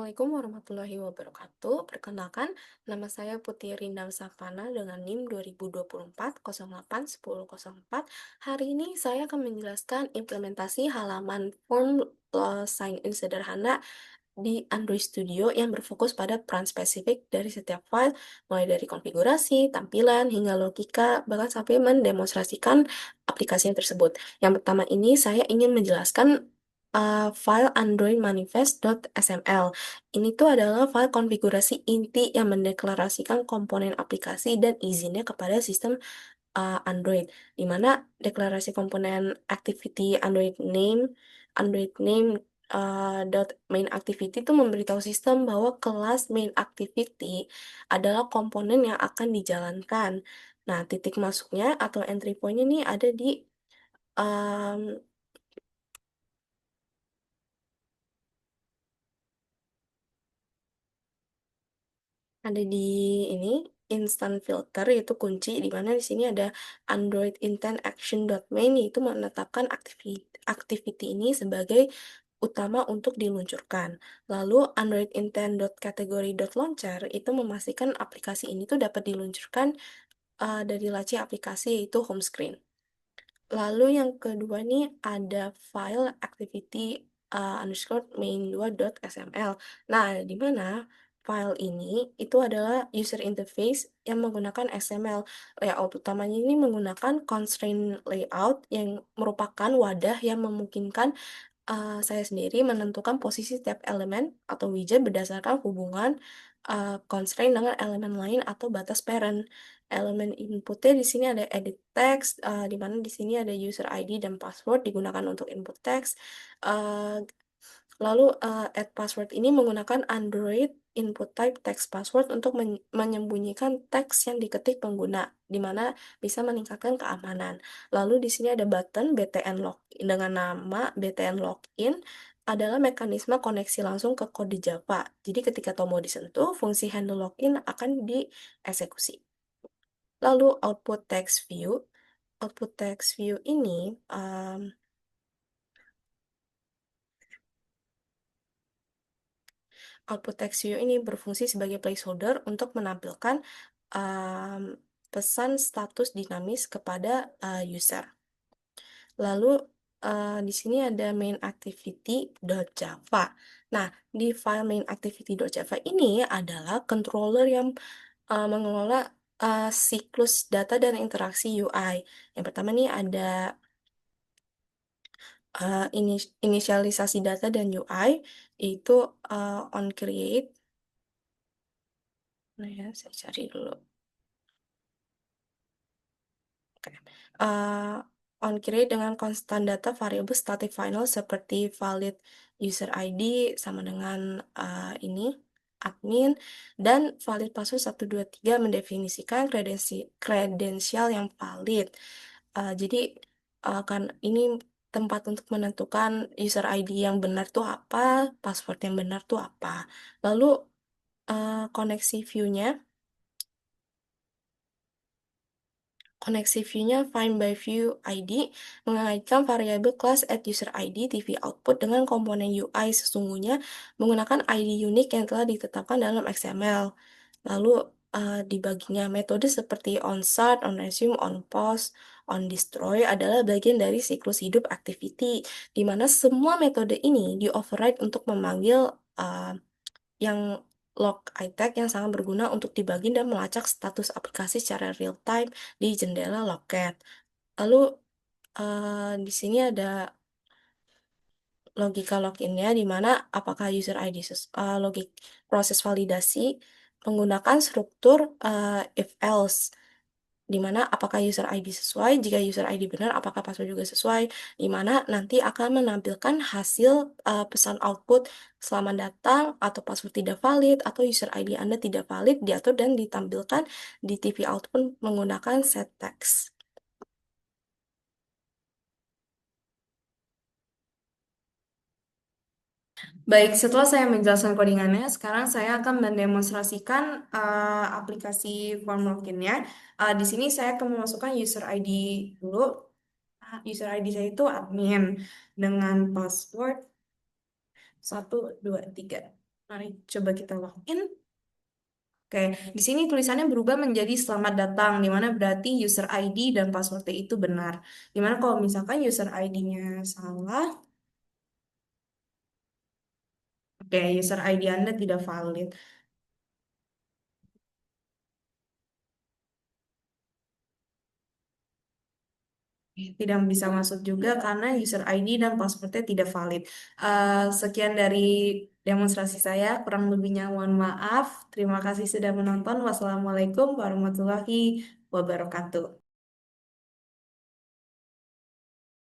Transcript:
Assalamualaikum warahmatullahi wabarakatuh. Perkenalkan, nama saya Putri Rindang Savana dengan NIM 2024 08 10 04. Hari ini saya akan menjelaskan implementasi halaman form sign in sederhana di Android Studio yang berfokus pada peran spesifik dari setiap file, mulai dari konfigurasi, tampilan, hingga logika, bahkan sampai mendemonstrasikan aplikasi yang tersebut. Yang pertama ini saya ingin menjelaskan file Android manifest.sml. Ini tuh adalah file konfigurasi inti yang mendeklarasikan komponen aplikasi dan izinnya kepada sistem Android, di mana deklarasi komponen activity Android name dot main activity itu memberitahu sistem bahwa kelas main activity adalah komponen yang akan dijalankan. Nah, titik masuknya atau entry point ini um, ada di ini instant filter, yaitu kunci, di mana di sini ada Android intent action dot main, yaitu menetapkan activity ini sebagai utama untuk diluncurkan. Lalu Android intent dot category dot launcher itu memastikan aplikasi ini tuh dapat diluncurkan dari laci aplikasi, yaitu home screen. Lalu yang kedua nih ada file activity underscore main2.sml. Nah, di mana file ini itu adalah user interface yang menggunakan XML. Layout utamanya ini menggunakan constraint layout yang merupakan wadah yang memungkinkan saya sendiri menentukan posisi setiap elemen atau widget berdasarkan hubungan constraint dengan elemen lain atau batas parent. Elemen inputnya di sini ada edit text, di mana di sini ada user ID dan password digunakan untuk input text. Uh, Lalu add password ini menggunakan Android input type text password untuk menyembunyikan teks yang diketik pengguna, di mana bisa meningkatkan keamanan. Lalu di sini ada button BTN login dengan nama BTN login adalah mekanisme koneksi langsung ke kode Java. Jadi ketika tombol disentuh, fungsi handle login akan dieksekusi. Lalu output text view ini output text view ini berfungsi sebagai placeholder untuk menampilkan um, pesan status dinamis kepada user. Lalu di sini ada main activity.java. Nah, di file main activity.java ini adalah controller yang mengelola siklus data dan interaksi UI. Yang pertama nih ada inisialisasi data dan UI, yaitu on create. Nah ya, saya cari dulu. Oke. Uh, on create dengan constant data variable static final seperti valid user ID sama dengan ini admin, dan valid password 123 mendefinisikan kredensial yang valid. Jadi kan ini tempat untuk menentukan user ID yang benar tuh apa, password yang benar tuh apa. Lalu koneksi view-nya Koneksi view-nya find by view ID mengaitkan variabel class at user ID TV output dengan komponen UI sesungguhnya menggunakan ID unik yang telah ditetapkan dalam XML. Lalu dibaginya metode seperti onStart, onResume, onPause, onDestroy adalah bagian dari siklus hidup activity, di mana semua metode ini di-override untuk memanggil uh, yang log iTag yang sangat berguna untuk dibagi dan melacak status aplikasi secara real time di jendela loket. Lalu di sini ada logika loginnya di mana apakah user ID logik proses validasi menggunakan struktur if else, di mana apakah user ID sesuai, jika user ID benar apakah password juga sesuai, di mana nanti akan menampilkan hasil pesan output selamat datang atau password tidak valid atau user ID Anda tidak valid diatur dan ditampilkan di TV output menggunakan set text. Baik, setelah saya menjelaskan codingannya, sekarang saya akan mendemonstrasikan aplikasi form loginnya. Di sini saya akan memasukkan user ID dulu. User ID saya itu admin dengan password 123. Mari coba kita login. Oke, di sini tulisannya berubah menjadi selamat datang, di mana berarti user ID dan passwordnya itu benar. Dimana kalau misalkan user ID-nya salah, oke, user ID Anda tidak valid. Tidak bisa masuk juga karena user ID dan passwordnya tidak valid. Sekian dari demonstrasi saya, kurang lebihnya mohon maaf. Terima kasih sudah menonton. Wassalamualaikum warahmatullahi wabarakatuh.